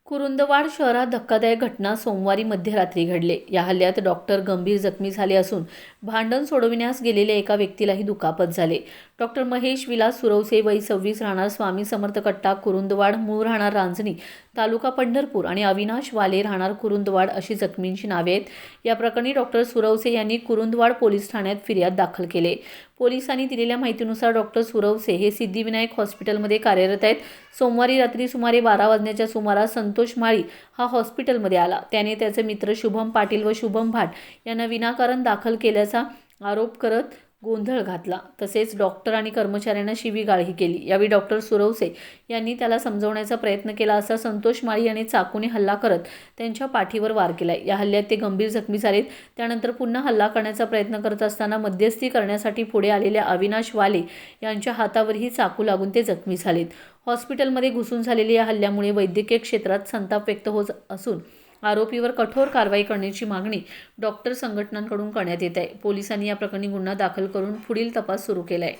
कुरुंदवाड शहरात धक्कादायक घटना सोमवारी मध्यरात्री घडले। या हल्ल्यात डॉक्टर गंभीर जखमी झाले असून भांडण सोडविण्यास गेलेल्या एका व्यक्तीलाही दुखापत झाले। डॉक्टर महेश विलास सुरवसे वय 26 राहणार स्वामी समर्थ कट्टा कुरुंदवाड, मूळ राहणार रांजणी तालुका पंढरपूर आणि अविनाश वाले राहणार कुरुंदवाड अशी जखमींची नावे आहेत। या प्रकरणी डॉक्टर सुरवसे यांनी कुरुंदवाड पोलीस ठाण्यात फिर्याद दाखल केली। पोलिसांनी दिलेल्या माहितीनुसार डॉक्टर सुरवसे हे सिद्धिविनायक हॉस्पिटलमध्ये कार्यरत आहेत। सोमवारी रात्री सुमारे 12 वाजण्याच्या सुमारास संतोष माळी हा हॉस्पिटलमध्ये आला। त्याने त्याचे मित्र शुभम पाटील व शुभम भाट यांना विनाकारण दाखल केल्याचा आरोप करत गोंधळ घातला। तसेच डॉक्टर आणि कर्मचाऱ्यांना शिवीगाळही केली। यावेळी डॉक्टर सुरवसे यांनी त्याला समजवण्याचा प्रयत्न केला असता संतोष माळी यांनी चाकूने हल्ला करत त्यांच्या पाठीवर वार केला। या हल्ल्यात ते गंभीर जखमी झालेत। त्यानंतर पुन्हा हल्ला करण्याचा प्रयत्न करत असताना मध्यस्थी करण्यासाठी पुढे आलेल्या अविनाश वाले यांच्या हातावरही चाकू लागून ते जखमी झालेत। हॉस्पिटलमध्ये घुसून झालेल्या या हल्ल्यामुळे वैद्यकीय क्षेत्रात संताप व्यक्त होत असून आरोपीवर कठोर कारवाई करण्याची मागणी डॉक्टर संघटनांकडून करण्यात येत आहे। पोलिसांनी या प्रकरणी गुन्हा दाखल करून पुढील तपास सुरू केला आहे।